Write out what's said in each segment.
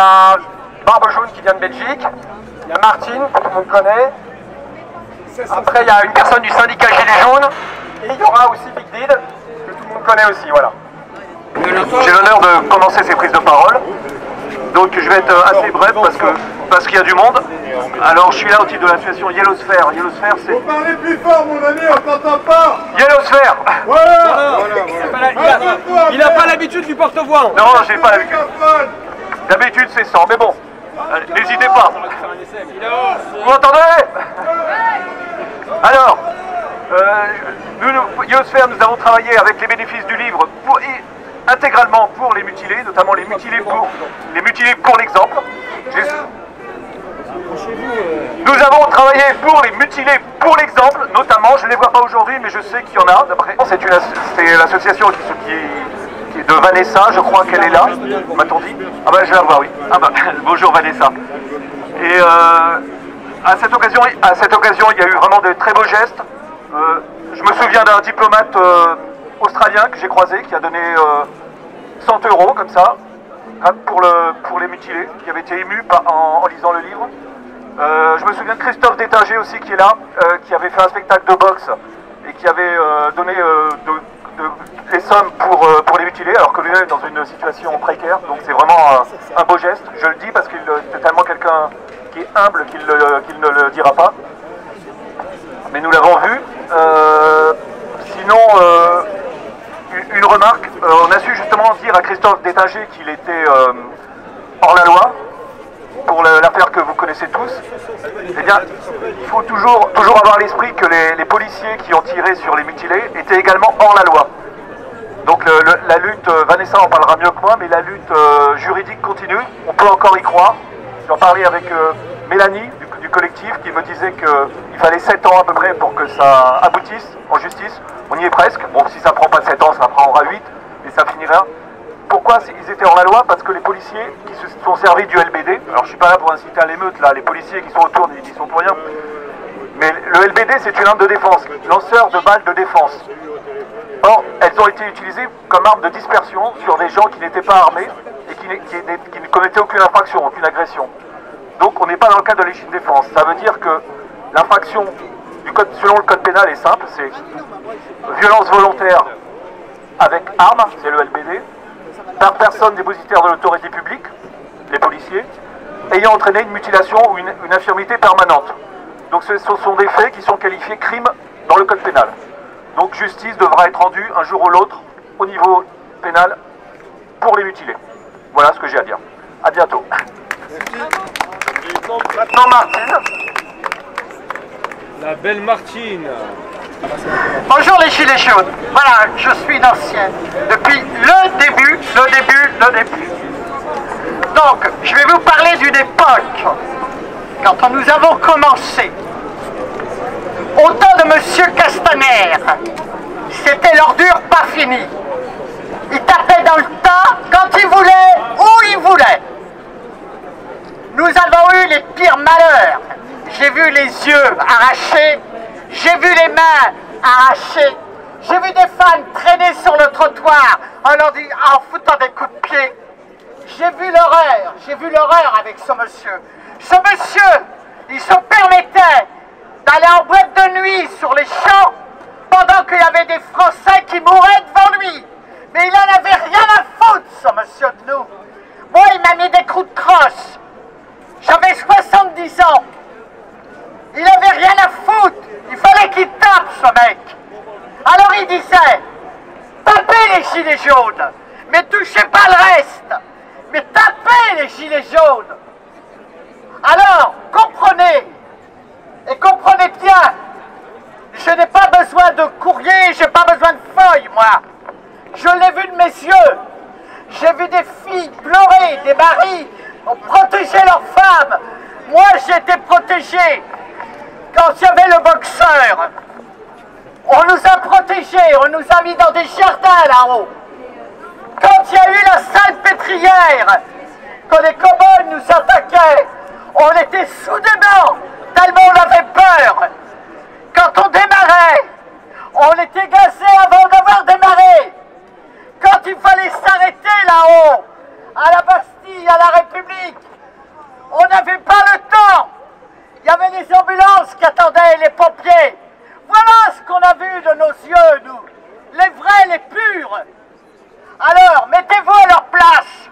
a Barbe Jaune qui vient de Belgique. Il y a Martine, que tout le monde connaît. Après, il y a une personne du syndicat Gilets jaunes. Et il y aura aussi Big Did, que tout le monde connaît aussi, voilà. J'ai l'honneur de commencer ces prises de parole. Donc je vais être assez bref parce qu'il y a du monde. Alors je suis là au titre de l'association Yellowsphere. Yellowsphere, c'est... Faut parler plus fort, mon ami, on t'entend pas. Yellowsphere. Voilà. Il n'a pas l'habitude du porte-voix. Non, j'ai pas l'habitude. D'habitude c'est 100, mais bon, n'hésitez pas. Vous m'entendez? Alors, Yellowsphere, nous avons travaillé avec les bénéfices du livre intégralement pour les mutilés, notamment les mutilés pour l'exemple. Nous avons travaillé pour les mutilés pour l'exemple, notamment, je ne les vois pas aujourd'hui, mais je sais qu'il y en a. C'est l'association qui est de Vanessa, je crois qu'elle est là, m'a-t-on dit? Ah ben je vais la voir, oui. Ah ben, bonjour Vanessa. Et à cette occasion, il y a eu vraiment de très beaux gestes. Je me souviens d'un diplomate australien que j'ai croisé, qui a donné 100 € comme ça, pour les mutilés, qui avait été ému en lisant le livre. Je me souviens de Christophe Détinger aussi qui est là, qui avait fait un spectacle de boxe et qui avait donné les sommes pour les mutilés, alors que lui est dans une situation précaire. Donc c'est vraiment un beau geste. Je le dis parce qu'il est tellement quelqu'un qui est humble qu'il ne le dira pas. Mais nous l'avons vu. Sinon, une remarque, on a su justement dire à Christophe Détinger qu'il était hors la loi, pour l'affaire que vous connaissez tous. Eh bien, il faut toujours avoir à l'esprit que les policiers qui ont tiré sur les mutilés étaient également hors la loi. Donc la lutte, Vanessa en parlera mieux que moi, mais la lutte juridique continue, on peut encore y croire. J'en parlais avec Mélanie du collectif qui me disait qu'il fallait 7 ans à peu près pour que ça aboutisse en justice. On y est presque. Bon, si ça prend pas 7 ans, ça prendra 8 et ça finira. Pourquoi ils étaient hors la loi? Parce que les policiers qui se sont servis du LBD, alors je suis pas là pour inciter à l'émeute, là, les policiers qui sont autour n'y sont pour rien, mais le LBD c'est une arme de défense, lanceur de balles de défense. Or, elles ont été utilisées comme arme de dispersion sur des gens qui n'étaient pas armés et qui ne commettaient aucune infraction, aucune agression. Donc on n'est pas dans le cadre de légitime défense. Ça veut dire que l'infraction selon le code pénal est simple, c'est violence volontaire avec arme, c'est le LBD, par personne dépositaire de l'autorité publique, les policiers, ayant entraîné une mutilation ou une infirmité permanente. Donc ce sont des faits qui sont qualifiés crimes dans le code pénal. Donc justice devra être rendue un jour ou l'autre au niveau pénal pour les mutilés. Voilà ce que j'ai à dire. À bientôt. Maintenant Martine. La belle Martine. Bonjour les gilets jaunes. Voilà, je suis une ancienne. Depuis le début. Donc, je vais vous parler d'une époque, quand nous avons commencé. Au temps de Monsieur Castaner, c'était l'ordure pas finie. Il tapait dans le tas quand il voulait, où il voulait. Nous avons eu les pires malheurs. J'ai vu les yeux arrachés, j'ai vu les mains arrachées, j'ai vu des femmes traîner sur le trottoir en foutant des coups de pied. J'ai vu l'horreur avec ce monsieur. Ce monsieur, il se permettait d'aller en boîte de nuit sur les champs pendant qu'il y avait des Français qui mouraient devant lui. Mais il n'en avait rien à foutre, ce monsieur de nous. Moi, il m'a mis des coups de crosse. J'avais 70 ans. Il n'avait rien à foutre. Il fallait qu'il tape, ce mec. Alors il disait, tapez les gilets jaunes, mais touchez pas le reste. Mais tapez les gilets jaunes. Alors, comprenez, et comprenez bien, je n'ai pas besoin de courrier, je n'ai pas besoin de feuilles, moi. Je l'ai vu de mes yeux. J'ai vu des filles pleurer, des maris protéger leurs femmes. Moi, j'ai été protégé. Quand il y avait le boxeur, on nous a protégés, on nous a mis dans des jardins là-haut. Quand il y a eu la salpêtrière, quand les cow-boys nous attaquaient, on était soudainement, tellement on avait peur. Quand on démarrait, on était gazé avant d'avoir démarré. Quand il fallait s'arrêter là-haut, à la Bastille, à la République, n'avait pas le temps. Il y avait les ambulances qui attendaient, les pompiers. Voilà ce qu'on a vu de nos yeux, nous. Les vrais, les purs. Alors, mettez-vous à leur place.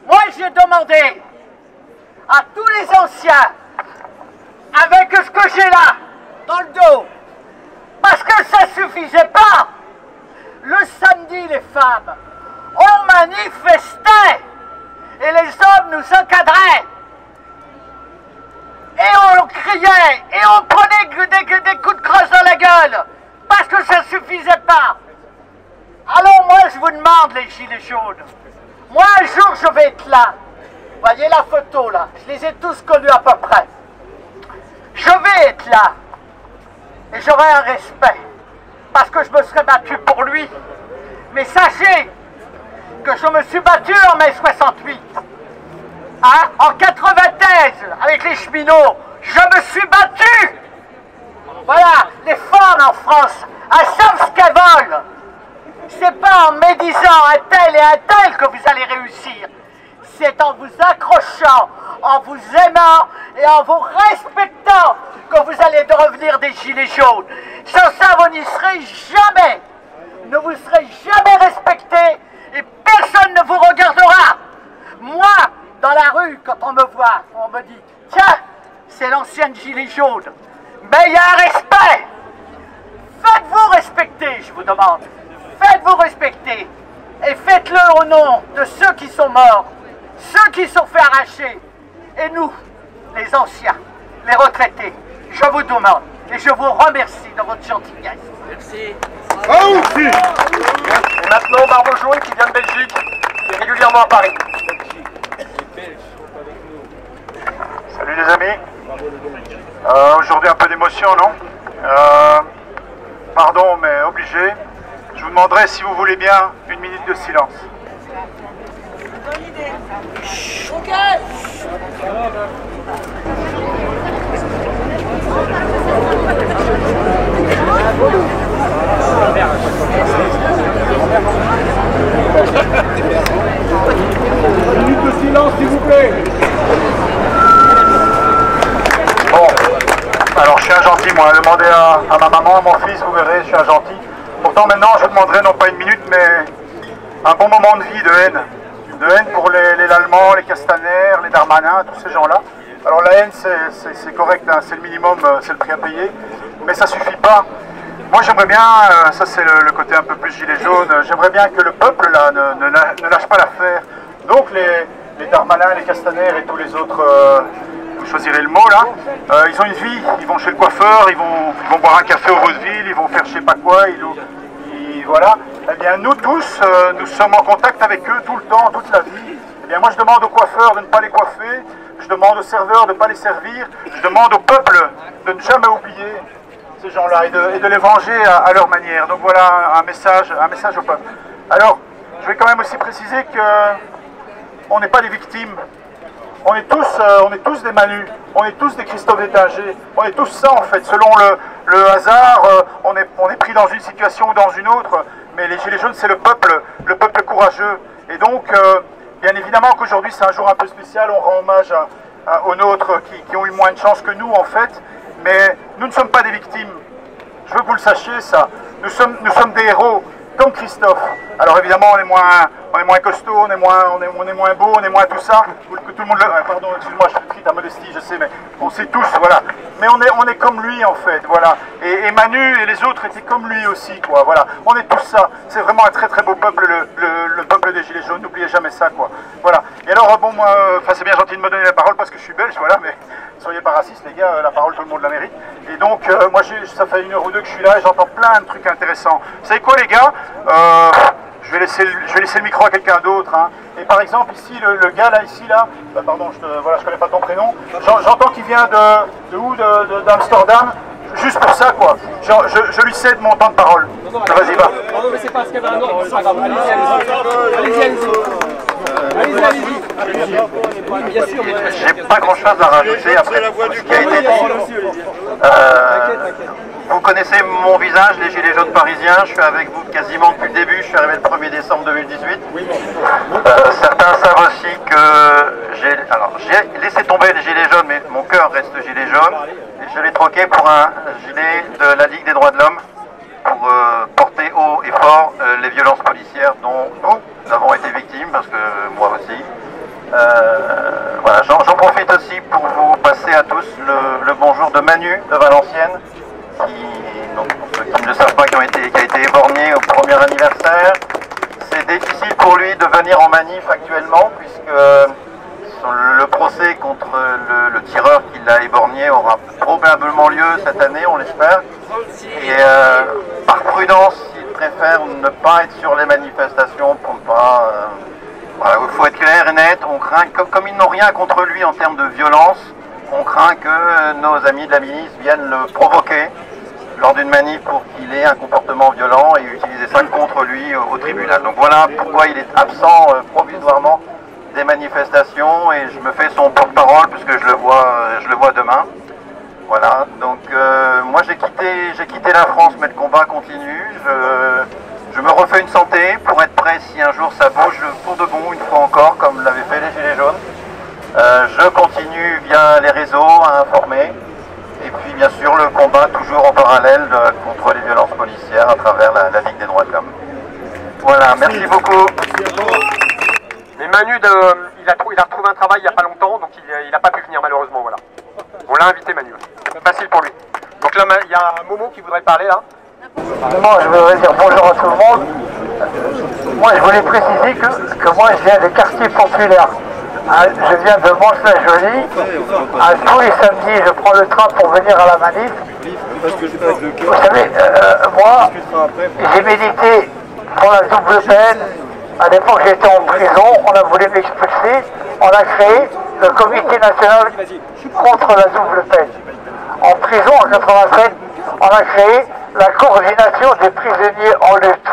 Moi, j'ai demandé à tous les anciens, avec ce que j'ai là, dans le dos, parce que ça ne suffisait pas. Le samedi, les femmes, on manifestait et les hommes nous encadraient. Et on criait et on prenait des coups de crosse dans la gueule parce que ça ne suffisait pas. Alors moi, je vous demande, les gilets jaunes, moi, un jour, je vais être là. Voyez la photo, là. Je les ai tous connus à peu près. Je vais être là. Et j'aurai un respect. Parce que je me serais battu pour lui. Mais sachez que je me suis battu en mai 68. Hein? En 93, avec les cheminots. Je me suis battu. Voilà, les femmes en France, elles savent ce qu'elles veulent. C'est pas en médisant un tel et un tel que vous allez réussir. C'est en vous accrochant, en vous aimant et en vous respectant que vous allez devenir des gilets jaunes. Sans ça, vous n'y serez jamais. Ne vous serez jamais respectés et personne ne vous regardera. Moi, dans la rue, quand on me voit, on me dit « Tiens, c'est l'ancienne gilet jaune. » Mais il y a un respect. Faites-vous respecter, je vous demande. Faites-vous respecter et faites-le au nom de ceux qui sont morts, ceux qui sont fait arracher, et nous, les anciens, les retraités, je vous demande et je vous remercie de votre gentillesse. Merci. Ah aussi. Et maintenant, Barbe Jaune qui vient de Belgique, qui est régulièrement à Paris. Salut les amis. Aujourd'hui un peu d'émotion, non? Pardon, mais obligé. Je vous demanderai, si vous voulez bien, une minute de silence. Bonne idée. Ok. Une minute de silence, s'il vous plaît. Bon, alors je suis un gentil, moi. Demandez à ma maman, à mon fils, vous verrez, je suis un gentil. Pourtant maintenant je demanderai non pas une minute mais un bon moment de vie, de haine. De haine pour les Lallemans, les Castaner, les Darmanin, tous ces gens-là. Alors la haine c'est correct, hein, c'est le minimum, c'est le prix à payer, mais ça suffit pas. Moi j'aimerais bien, ça c'est le côté un peu plus gilet jaune, j'aimerais bien que le peuple là ne lâche pas l'affaire. Donc les Darmanin, les Castaner et tous les autres, vous choisirez le mot là, ils ont une vie, ils vont chez le coiffeur, ils vont boire un café au vaudeville, ils vont faire je sais pas quoi, voilà. Eh bien nous tous, nous sommes en contact avec eux tout le temps, toute la vie. Eh bien moi je demande aux coiffeurs de ne pas les coiffer, je demande aux serveurs de ne pas les servir, je demande au peuple de ne jamais oublier ces gens-là et de les venger à leur manière. Donc voilà un message au peuple. Alors, je vais quand même aussi préciser que on n'est pas des victimes. On est tous des Manu, on est tous des Christophe Détinger, on est tous ça en fait. Selon le hasard, on est pris dans une situation ou dans une autre, mais les Gilets jaunes c'est le peuple courageux. Et donc, bien évidemment qu'aujourd'hui c'est un jour un peu spécial, on rend hommage aux nôtres qui ont eu moins de chance que nous en fait, mais nous ne sommes pas des victimes. Je veux que vous le sachiez ça, nous sommes des héros, comme Christophe. Alors évidemment on est moins costaud, on est moins beau, on est moins tout ça. Que tout le monde pardon, excuse-moi, je suis ta modestie, je sais, mais on sait tous, voilà. Mais on est comme lui en fait, voilà. Et Manu et les autres étaient comme lui aussi, quoi, voilà. On est tous ça. C'est vraiment un très très beau peuple, le peuple des Gilets jaunes, n'oubliez jamais ça, quoi. Voilà. Et alors, bon, moi, c'est bien gentil de me donner la parole parce que je suis belge, voilà, mais soyez pas racistes, les gars, la parole, tout le monde la mérite. Et donc, moi, ça fait 1 heure ou 2 que je suis là et j'entends plein de trucs intéressants. Vous savez quoi, les gars? Je vais laisser le micro à quelqu'un d'autre. Hein. Et par exemple, ici, le gars là, pardon, je connais pas ton prénom. J'entends qu'il vient de où, d'Amsterdam, juste pour ça, quoi. Je lui cède mon temps de parole. Vas-y, va. Non, mais c'est parce qu'il y avait un ordre, c'est pas grave. Allez-y. Bien sûr, j'ai pas grand-chose à rajouter après ce qui a été dit. Vous connaissez mon visage, les Gilets jaunes parisiens, je suis avec vous quasiment depuis le début, je suis arrivé le 1er décembre 2018. Certains savent aussi que j'ai laissé tomber fait les gilets jaunes, mais mon cœur reste gilet jaune. Et je l'ai troqué pour un gilet de la Ligue des droits de l'homme pour porter haut et fort les violences policières dont nous avons été victimes, parce que moi aussi. Voilà, j'en profite aussi pour vous passer à tous le bonjour de Manu de Valenciennes, donc, pour ceux qui ne le savent pas, qui a été éborgné au premier anniversaire. C'est difficile pour lui de venir en manif actuellement, puisque le procès contre le tireur qui l'a éborgné aura probablement lieu cette année, on l'espère. Et par prudence, il préfère ne pas être sur les manifestations pour ne pas... voilà, il faut être clair et net. On craint, comme ils n'ont rien contre lui en termes de violence, on craint que nos amis de la milice viennent le provoquer lors d'une manif pour qu'il ait un comportement violent et utiliser ça contre lui au tribunal. Donc voilà pourquoi il est absent provisoirement des manifestations et je me fais son porte-parole puisque je le vois demain. Voilà, donc moi j'ai quitté la France, mais le combat continue. Je me refais une santé pour être prêt si un jour ça bouge pour de bon, une fois encore, comme l'avaient fait les Gilets jaunes. Je continue via les réseaux à informer. Et puis bien sûr le combat toujours en parallèle contre les violences policières à travers la Ligue des droits de l'homme. Voilà, merci beaucoup. Mais Manu, il a retrouvé un travail il n'y a pas longtemps, donc il n'a pas pu venir malheureusement, voilà. On l'a invité Manu, facile pour lui. Donc là, il y a Momo qui voudrait parler là. Moi, je voudrais dire bonjour à tout le monde. Moi, je voulais préciser que moi, je viens des quartiers populaires. Je viens de Mantes-la-Jolie. Tous les samedis, je prends le train pour venir à la manif. Vous savez, moi, j'ai médité pour la double peine. À l'époque, j'étais en prison. On a voulu m'expulser. On a créé le Comité national contre la double peine. En prison, en 87, on a créé la coordination des prisonniers en lutte.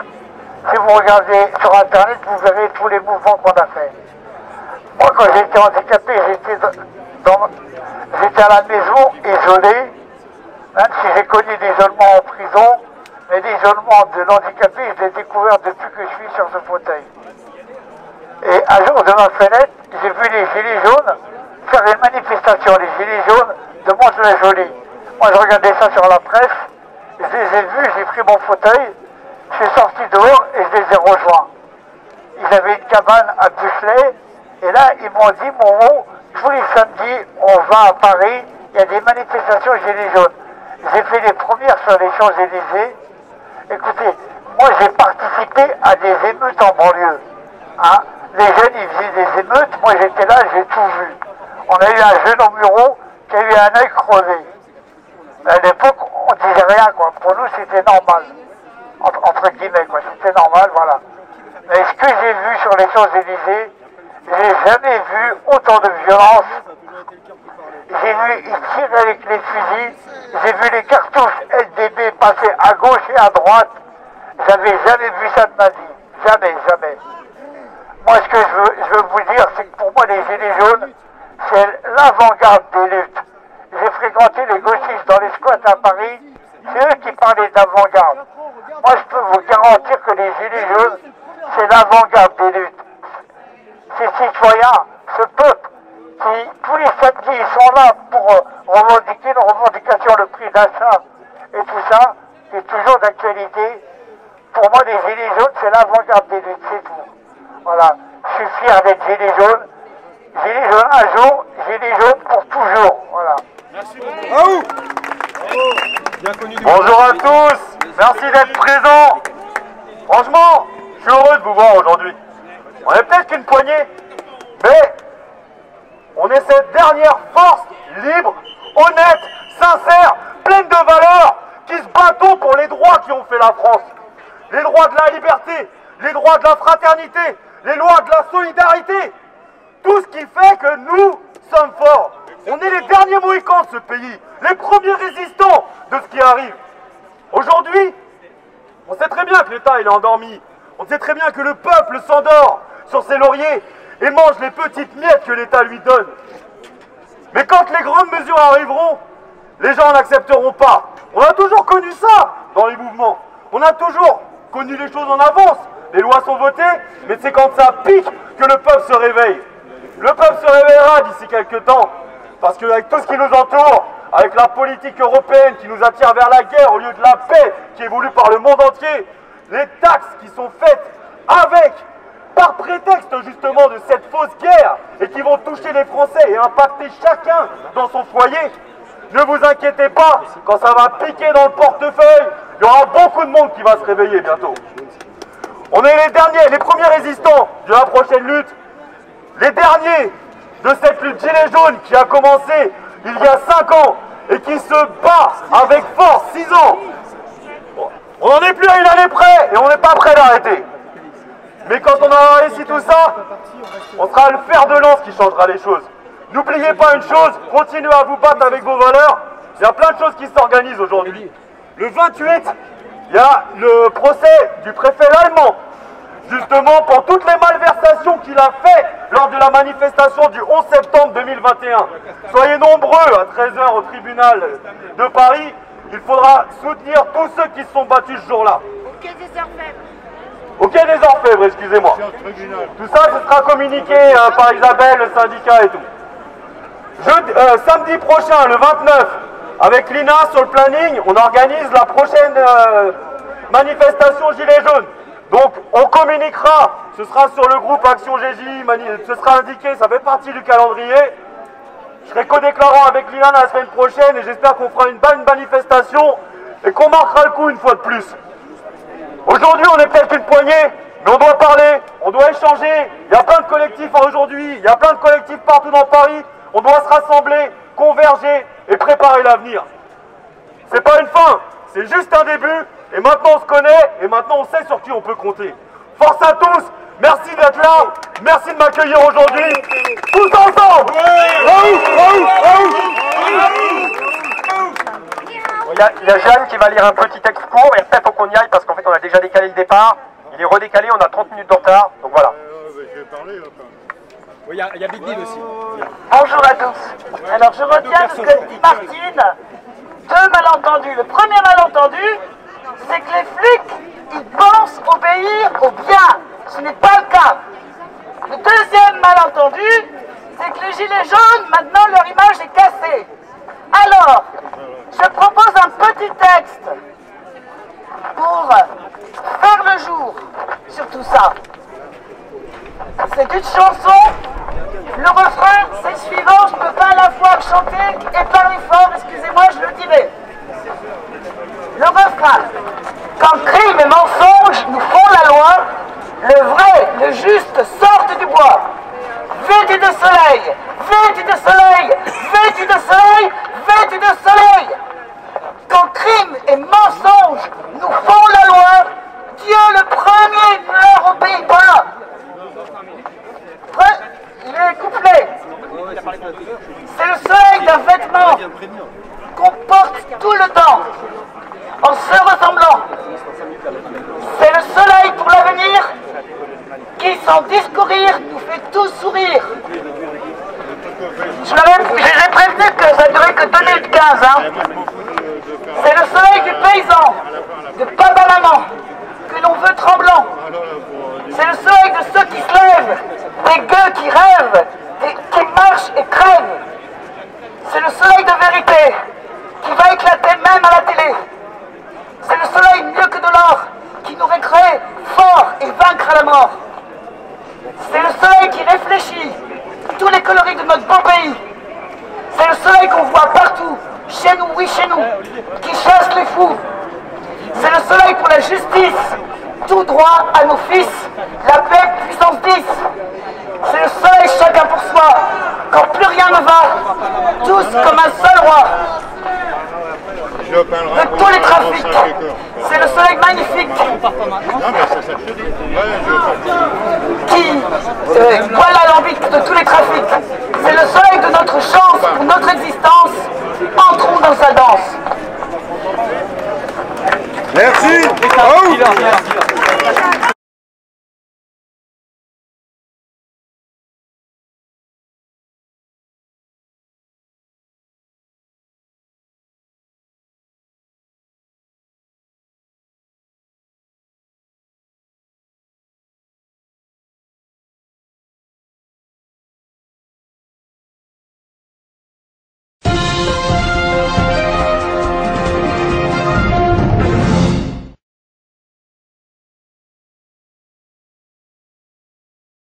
Si vous regardez sur Internet, vous verrez tous les mouvements qu'on a fait. Moi, quand j'étais handicapé, j'étais à la maison, isolé, même si j'ai connu l'isolement en prison, mais l'isolement de l'handicapé, je l'ai découvert depuis que je suis sur ce fauteuil. Et un jour, de ma fenêtre, j'ai vu les Gilets jaunes faire une manifestation, les Gilets jaunes de Mantes-la-Jolie. Moi, je regardais ça sur la presse, je les ai vus, j'ai pris mon fauteuil, je suis sorti dehors et je les ai rejoints. Ils avaient une cabane à Buchelet, et là, ils m'ont dit, Momo, tous les samedis, on va à Paris, il y a des manifestations Gilets jaunes. J'ai fait les premières sur les Champs-Élysées. Écoutez, moi, j'ai participé à des émeutes en banlieue. Hein? Les jeunes, ils faisaient des émeutes, moi, j'étais là, j'ai tout vu. On a eu un jeune au bureau qui a eu un œil crevé. À l'époque, on disait rien, quoi. Pour nous, c'était normal. Entre guillemets, quoi. C'était normal, voilà. Mais ce que j'ai vu sur les Champs-Élysées, j'ai jamais vu autant de violence. J'ai vu, ils tiraient avec les fusils. J'ai vu les cartouches LDB passer à gauche et à droite. J'avais jamais vu ça de ma vie. Jamais, jamais. Moi, ce que je veux vous dire, c'est que pour moi, les Gilets jaunes, c'est l'avant-garde des luttes. J'ai fréquenté les gauchistes dans les squats à Paris. C'est eux qui parlaient d'avant-garde. Moi, je peux vous garantir que les Gilets jaunes, c'est l'avant-garde des luttes. Ces citoyens, ce peuple, qui tous les samedis, ils sont là pour revendiquer une revendication, le prix d'achat et tout ça, qui est toujours d'actualité. Pour moi, les Gilets jaunes, c'est l'avant-garde des luttes, c'est tout. Voilà, je suis fier d'être Gilets jaunes. Gilets jaunes un jour, Gilets jaunes pour toujours. Voilà. Merci beaucoup. Bonjour à tous, merci d'être présents. Franchement, je suis heureux de vous voir aujourd'hui. On est peut-être qu'une poignée, mais on est cette dernière force libre, honnête, sincère, pleine de valeurs, qui se battons pour les droits qui ont fait la France. Les droits de la liberté, les droits de la fraternité, les lois de la solidarité. Tout ce qui fait que nous sommes forts. On est les derniers Mohicans de ce pays, les premiers résistants de ce qui arrive. Aujourd'hui, on sait très bien que l'État il est endormi. On sait très bien que le peuple s'endort sur ses lauriers et mange les petites miettes que l'État lui donne. Mais quand les grandes mesures arriveront, les gens n'accepteront pas. On a toujours connu ça dans les mouvements. On a toujours connu les choses en avance. Les lois sont votées, mais c'est quand ça pique que le peuple se réveille. Le peuple se réveillera d'ici quelques temps. Parce qu'avec tout ce qui nous entoure, avec la politique européenne qui nous attire vers la guerre au lieu de la paix qui est voulue par le monde entier, les taxes qui sont faites par prétexte justement de cette fausse guerre et qui vont toucher les Français et impacter chacun dans son foyer, ne vous inquiétez pas, quand ça va piquer dans le portefeuille, il y aura beaucoup de monde qui va se réveiller bientôt. On est les derniers, les premiers résistants de la prochaine lutte, les derniers de cette lutte gilet jaune qui a commencé il y a 5 ans et qui se bat avec force 6 ans. On n'en est plus à une année près et on n'est pas prêt d'arrêter. Mais quand on aura réussi tout ça, on sera le fer de lance qui changera les choses. N'oubliez pas une chose, continuez à vous battre avec vos valeurs. Il y a plein de choses qui s'organisent aujourd'hui. Le 28, il y a le procès du préfet allemand, justement pour toutes les malversations qu'il a fait lors de la manifestation du 11 septembre 2021. Soyez nombreux à 13h au tribunal de Paris. Il faudra soutenir tous ceux qui se sont battus ce jour-là. Au Quai des Orfèvres, excusez-moi. Tout ça, ce sera communiqué par Isabelle, le syndicat et tout. Samedi prochain, le 29, avec l'INA sur le planning, on organise la prochaine manifestation Gilets jaunes. Donc, on communiquera, ce sera sur le groupe Action GJ, ce sera indiqué, ça fait partie du calendrier. Je serai co-déclarant avec l'INA la semaine prochaine et j'espère qu'on fera une bonne manifestation et qu'on marquera le coup une fois de plus. Aujourd'hui, on est peut-être une poignée, mais on doit parler, on doit échanger. Il y a plein de collectifs aujourd'hui, il y a plein de collectifs partout dans Paris. On doit se rassembler, converger et préparer l'avenir. C'est pas une fin, c'est juste un début. Et maintenant on se connaît et maintenant on sait sur qui on peut compter. Force à tous, merci d'être là, merci de m'accueillir aujourd'hui. Tous ensemble. Il y a Jeanne qui va lire un petit texte court, et après il faut qu'on y aille parce qu'en fait on a déjà décalé le départ. Il est redécalé, on a 30 minutes de retard, donc voilà. Oui, il y a Big Deal aussi. Bonjour à tous. Alors je retiens ce que dit Martine, deux malentendus. Le premier malentendu, c'est que les flics, ils pensent obéir au bien. Ce n'est pas le cas. Le deuxième malentendu, c'est que les gilets jaunes, maintenant leur image est cassée. Alors, je propose un petit texte pour faire le jour sur tout ça. C'est une chanson, le refrain c'est suivant, je ne peux pas à la fois chanter et parler fort, excusez-moi, je le dirai. Le refrain, quand crime et mensonge nous font la loi, le vrai, le juste sortent du bois. Vêtus de soleil, vêtus de soleil, vêtus de soleil, vêtus de soleil. Quand crime et mensonge nous font la loi, Dieu le premier ne leur obéit pas. Les couplets. C'est le soleil d'un vêtement qu'on porte tout le temps, en se ressemblant. C'est le soleil pour l'avenir qui, sans discourir, nous fait tous sourire. J'ai prévenu que ça durait que 2 minutes 15. Hein. C'est le soleil du paysan, de papa-maman, que l'on veut tremblant. C'est le soleil de ceux qui se lèvent, des gueux qui rêvent, qui marchent et crèvent. C'est le soleil de vérité, qui va éclater même à la télé. C'est le soleil mieux que de l'or, qui nous récrée fort et vaincre à la mort. C'est le soleil qui réfléchit tous les coloris de notre beau pays. C'est le soleil qu'on voit partout, chez nous, oui chez nous, qui chasse les fous. C'est le soleil pour la justice, tout droit à nos fils, la paix puissance 10. C'est le soleil chacun pour soi, quand plus rien ne va, tous comme un seul roi. De tous les trafics, c'est le soleil magnifique qui voit l'alambic